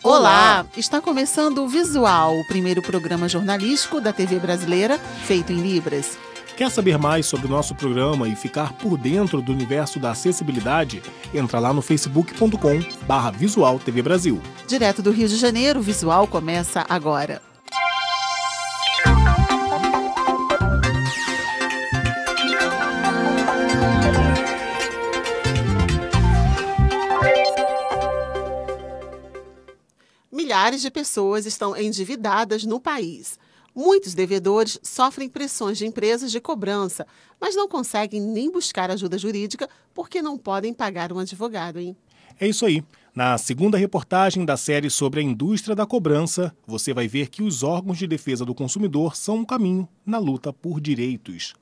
Olá! Está começando o Visual, o primeiro programa jornalístico da TV brasileira, feito em Libras. Quer saber mais sobre o nosso programa e ficar por dentro do universo da acessibilidade? Entra lá no facebook.com/Visual TV Brasil. Direto do Rio de Janeiro, o Visual começa agora. Milhares de pessoas estão endividadas no país. Muitos devedores sofrem pressões de empresas de cobrança, mas não conseguem nem buscar ajuda jurídica porque não podem pagar um advogado, hein? É isso aí. Na segunda reportagem da série sobre a indústria da cobrança, você vai ver que os órgãos de defesa do consumidor são um caminho na luta por direitos.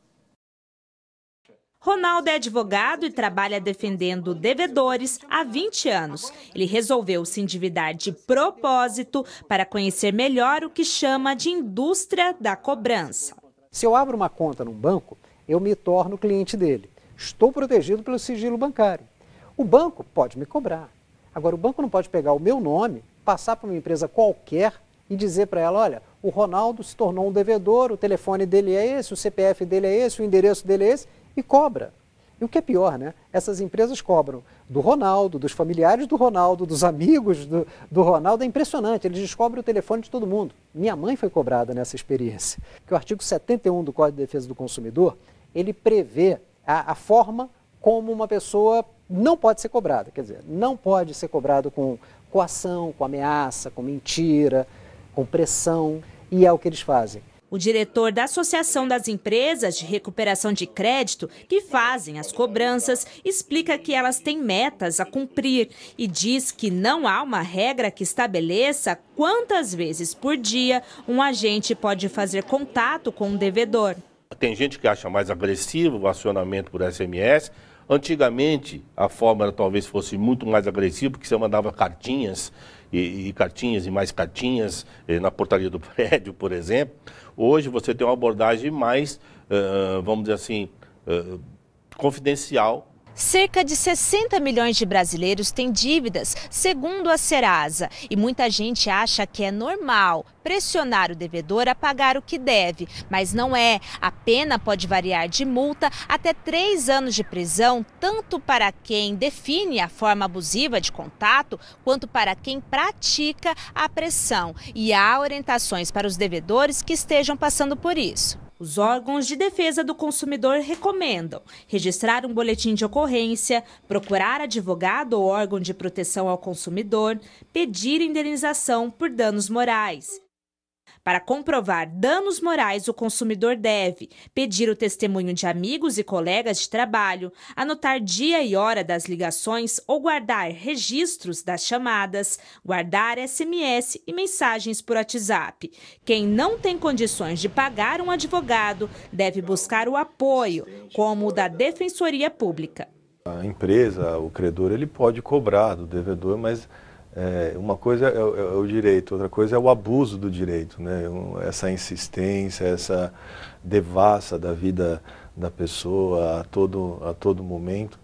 Ronaldo é advogado e trabalha defendendo devedores há 20 anos. Ele resolveu se endividar de propósito para conhecer melhor o que chama de indústria da cobrança. Se eu abro uma conta num banco, eu me torno cliente dele. Estou protegido pelo sigilo bancário. O banco pode me cobrar. Agora, o banco não pode pegar o meu nome, passar para uma empresa qualquer e dizer para ela, olha, o Ronaldo se tornou um devedor, o telefone dele é esse, o CPF dele é esse, o endereço dele é esse, e cobra. E o que é pior, né? Essas empresas cobram do Ronaldo, dos familiares do Ronaldo, dos amigos do Ronaldo. É impressionante, eles descobrem o telefone de todo mundo. Minha mãe foi cobrada nessa experiência. Que o artigo 71 do Código de Defesa do Consumidor, ele prevê a forma como uma pessoa não pode ser cobrada. Quer dizer, não pode ser cobrado com coação, com ameaça, com mentira, com pressão. E é o que eles fazem. O diretor da Associação das Empresas de Recuperação de Crédito, que fazem as cobranças, explica que elas têm metas a cumprir e diz que não há uma regra que estabeleça quantas vezes por dia um agente pode fazer contato com um devedor. Tem gente que acha mais agressivo o acionamento por SMS. Antigamente, a forma talvez fosse muito mais agressiva, porque você mandava cartinhas e cartinhas e mais cartinhas na portaria do prédio, por exemplo. Hoje você tem uma abordagem mais, vamos dizer assim, confidencial. Cerca de 60 milhões de brasileiros têm dívidas, segundo a Serasa. E muita gente acha que é normal pressionar o devedor a pagar o que deve. Mas não é. A pena pode variar de multa até 3 anos de prisão, tanto para quem define a forma abusiva de contato, quanto para quem pratica a pressão. E há orientações para os devedores que estejam passando por isso. Os órgãos de defesa do consumidor recomendam registrar um boletim de ocorrência, procurar advogado ou órgão de proteção ao consumidor, pedir indenização por danos morais. Para comprovar danos morais, o consumidor deve pedir o testemunho de amigos e colegas de trabalho, anotar dia e hora das ligações ou guardar registros das chamadas, guardar SMS e mensagens por WhatsApp. Quem não tem condições de pagar um advogado deve buscar o apoio, como o da Defensoria Pública. A empresa, o credor, ele pode cobrar do devedor, mas uma coisa é o direito, outra coisa é o abuso do direito, né? Essa insistência, essa devassa da vida da pessoa a todo momento,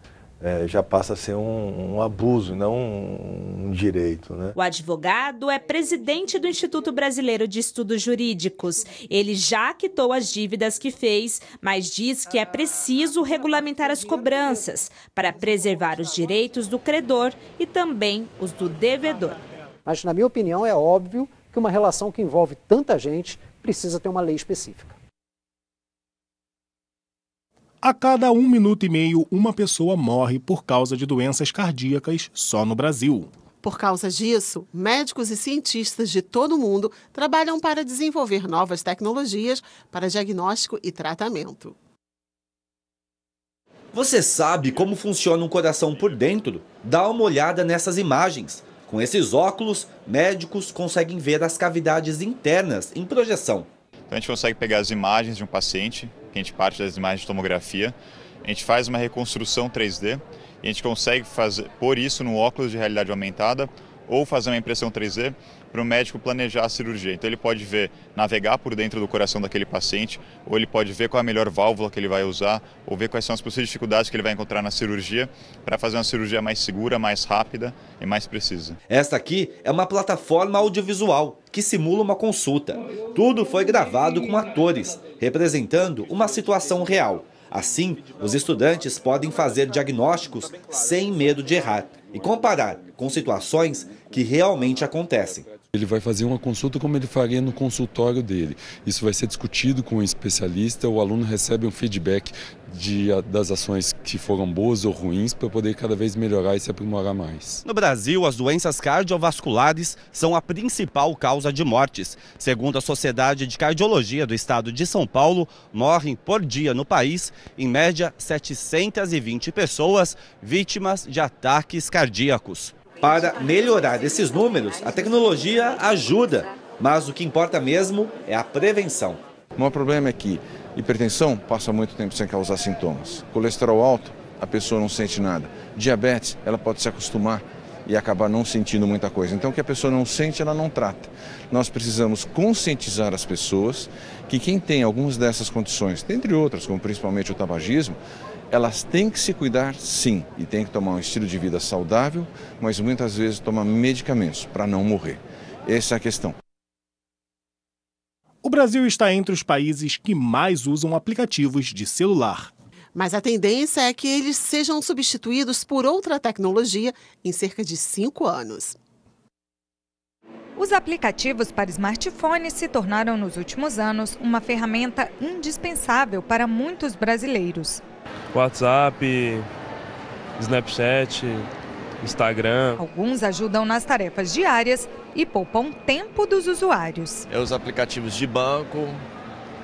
já passa a ser um abuso, não um direito, né? O advogado é presidente do Instituto Brasileiro de Estudos Jurídicos. Ele já quitou as dívidas que fez, mas diz que é preciso regulamentar as cobranças para preservar os direitos do credor e também os do devedor. Mas, na minha opinião, é óbvio que uma relação que envolve tanta gente precisa ter uma lei específica. A cada 1 minuto e meio, uma pessoa morre por causa de doenças cardíacas só no Brasil. Por causa disso, médicos e cientistas de todo o mundo trabalham para desenvolver novas tecnologias para diagnóstico e tratamento. Você sabe como funciona um coração por dentro? Dá uma olhada nessas imagens. Com esses óculos, médicos conseguem ver as cavidades internas em projeção. Então a gente consegue pegar as imagens de um paciente, que a gente parte das imagens de tomografia, a gente faz uma reconstrução 3D e a gente consegue pôr isso no óculos de realidade aumentada ou fazer uma impressão 3D para o médico planejar a cirurgia. Então ele pode navegar por dentro do coração daquele paciente, ou ele pode ver qual é a melhor válvula que ele vai usar, ou ver quais são as possíveis dificuldades que ele vai encontrar na cirurgia, para fazer uma cirurgia mais segura, mais rápida e mais precisa. Esta aqui é uma plataforma audiovisual que simula uma consulta. Tudo foi gravado com atores, representando uma situação real. Assim, os estudantes podem fazer diagnósticos sem medo de errar e comparar com situações que realmente acontecem. Ele vai fazer uma consulta como ele faria no consultório dele. Isso vai ser discutido com o especialista, o aluno recebe um feedback das ações que foram boas ou ruins para poder cada vez melhorar e se aprimorar mais. No Brasil, as doenças cardiovasculares são a principal causa de mortes. Segundo a Sociedade de Cardiologia do Estado de São Paulo, morrem por dia no país, em média, 720 pessoas vítimas de ataques cardíacos. Para melhorar esses números, a tecnologia ajuda, mas o que importa mesmo é a prevenção. O maior problema é que hipertensão passa muito tempo sem causar sintomas. Colesterol alto, a pessoa não sente nada. Diabetes, ela pode se acostumar e acabar não sentindo muita coisa. Então, o que a pessoa não sente, ela não trata. Nós precisamos conscientizar as pessoas que quem tem algumas dessas condições, dentre outras, como principalmente o tabagismo, elas têm que se cuidar sim e têm que tomar um estilo de vida saudável, mas muitas vezes tomar medicamentos para não morrer. Essa é a questão. O Brasil está entre os países que mais usam aplicativos de celular. Mas a tendência é que eles sejam substituídos por outra tecnologia em cerca de 5 anos. Os aplicativos para smartphones se tornaram nos últimos anos uma ferramenta indispensável para muitos brasileiros. WhatsApp, Snapchat, Instagram. Alguns ajudam nas tarefas diárias e poupam tempo dos usuários. Eu uso aplicativos de banco,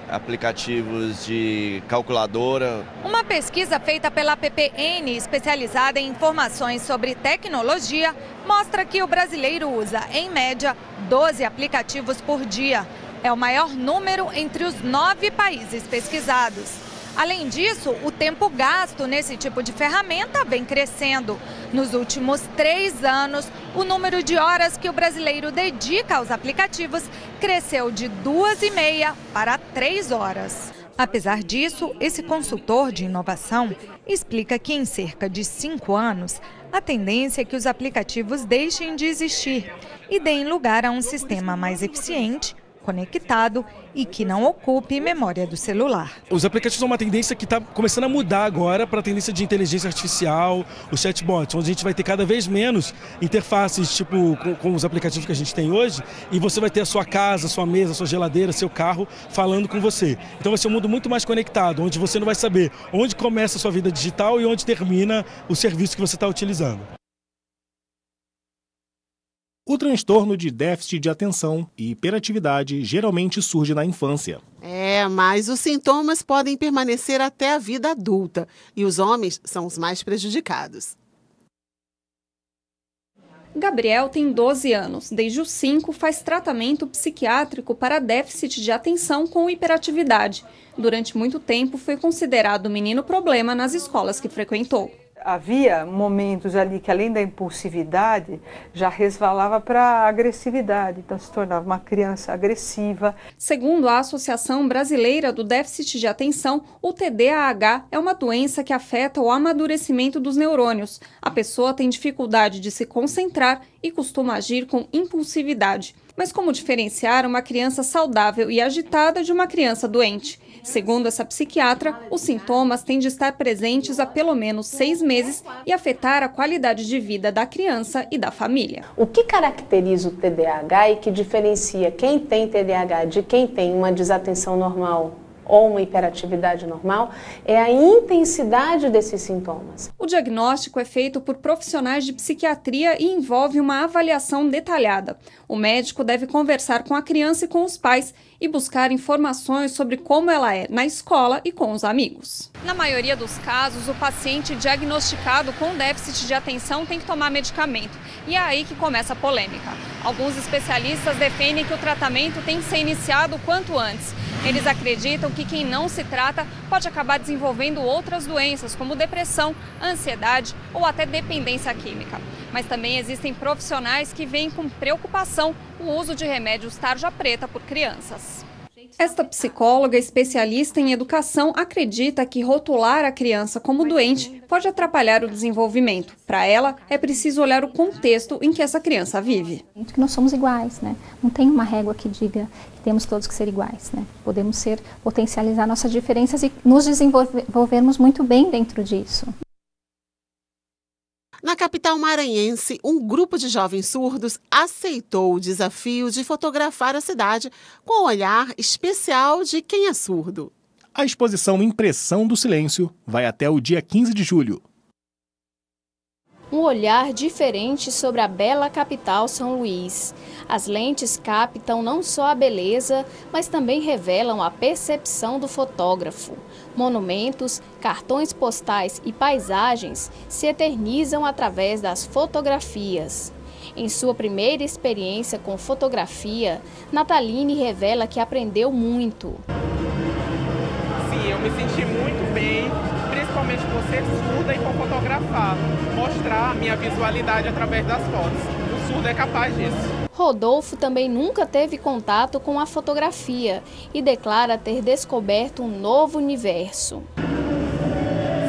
aplicativos de calculadora. Uma pesquisa feita pela PPN, especializada em informações sobre tecnologia, mostra que o brasileiro usa, em média, 12 aplicativos por dia. É o maior número entre os 9 países pesquisados. Além disso, o tempo gasto nesse tipo de ferramenta vem crescendo. Nos últimos 3 anos, o número de horas que o brasileiro dedica aos aplicativos cresceu de 2,5 para 3 horas. Apesar disso, esse consultor de inovação explica que em cerca de 5 anos, a tendência é que os aplicativos deixem de existir e deem lugar a um sistema mais eficiente, conectado e que não ocupe memória do celular. Os aplicativos são uma tendência que está começando a mudar agora para a tendência de inteligência artificial, os chatbots, onde a gente vai ter cada vez menos interfaces tipo com os aplicativos que a gente tem hoje, e você vai ter a sua casa, sua mesa, sua geladeira, seu carro falando com você. Então vai ser um mundo muito mais conectado, onde você não vai saber onde começa a sua vida digital e onde termina o serviço que você está utilizando. O transtorno de déficit de atenção e hiperatividade geralmente surge na infância. Mas os sintomas podem permanecer até a vida adulta e os homens são os mais prejudicados. Gabriel tem 12 anos. Desde os 5 faz tratamento psiquiátrico para déficit de atenção com hiperatividade. Durante muito tempo foi considerado menino problema nas escolas que frequentou. Havia momentos ali que, além da impulsividade, já resvalava para a agressividade, então se tornava uma criança agressiva. Segundo a Associação Brasileira do Déficit de Atenção, o TDAH é uma doença que afeta o amadurecimento dos neurônios. A pessoa tem dificuldade de se concentrar e costuma agir com impulsividade. Mas como diferenciar uma criança saudável e agitada de uma criança doente? Segundo essa psiquiatra, os sintomas têm de estar presentes há pelo menos 6 meses e afetar a qualidade de vida da criança e da família. O que caracteriza o TDAH e que diferencia quem tem TDAH de quem tem uma desatenção normal ou uma hiperatividade normal é a intensidade desses sintomas. O diagnóstico é feito por profissionais de psiquiatria e envolve uma avaliação detalhada. O médico deve conversar com a criança e com os pais e buscar informações sobre como ela é na escola e com os amigos. Na maioria dos casos, o paciente diagnosticado com déficit de atenção tem que tomar medicamento. E é aí que começa a polêmica. Alguns especialistas defendem que o tratamento tem que ser iniciado o quanto antes. Eles acreditam que quem não se trata pode acabar desenvolvendo outras doenças, como depressão, ansiedade ou até dependência química. Mas também existem profissionais que veem com preocupação o uso de remédios tarja preta por crianças. Esta psicóloga especialista em educação acredita que rotular a criança como doente pode atrapalhar o desenvolvimento. Para ela, é preciso olhar o contexto em que essa criança vive. Que nós somos iguais, né? Não tem uma régua que diga que temos todos que ser iguais, né? Podemos potencializar nossas diferenças e nos desenvolvermos muito bem dentro disso. Na capital maranhense, um grupo de jovens surdos aceitou o desafio de fotografar a cidade com o olhar especial de quem é surdo. A exposição Impressão do Silêncio vai até o dia 15 de julho. Um olhar diferente sobre a bela capital São Luís. As lentes captam não só a beleza, mas também revelam a percepção do fotógrafo. Monumentos, cartões postais e paisagens se eternizam através das fotografias. Em sua primeira experiência com fotografia, Nataline revela que aprendeu muito. Sim, eu me senti muito bem, principalmente por ser surda e por fotografar, mostrar a minha visualidade através das fotos. O surdo é capaz disso. Rodolfo também nunca teve contato com a fotografia e declara ter descoberto um novo universo.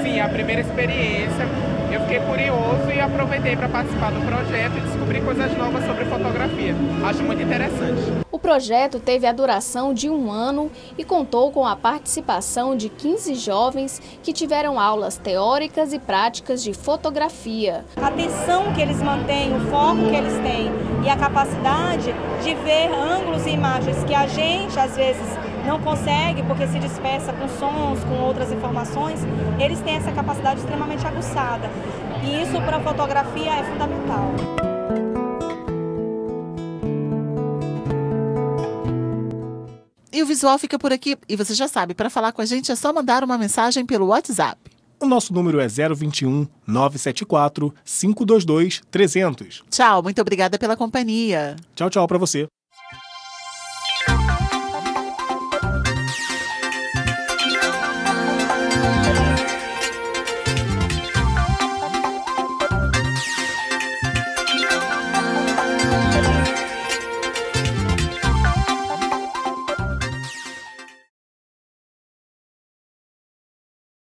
Sim, a primeira experiência, eu fiquei curioso e aproveitei para participar do projeto e descobrir coisas novas sobre fotografia. Acho muito interessante. O projeto teve a duração de 1 ano e contou com a participação de 15 jovens que tiveram aulas teóricas e práticas de fotografia. A atenção que eles mantêm, o foco que eles têm e a capacidade de ver ângulos e imagens que a gente, às vezes, não consegue porque se dispersa com sons, com outras informações, eles têm essa capacidade extremamente aguçada. E isso para a fotografia é fundamental. E o Visual fica por aqui. E você já sabe, para falar com a gente é só mandar uma mensagem pelo WhatsApp. O nosso número é 021 974 522 300. Tchau, muito obrigada pela companhia. Tchau, tchau para você.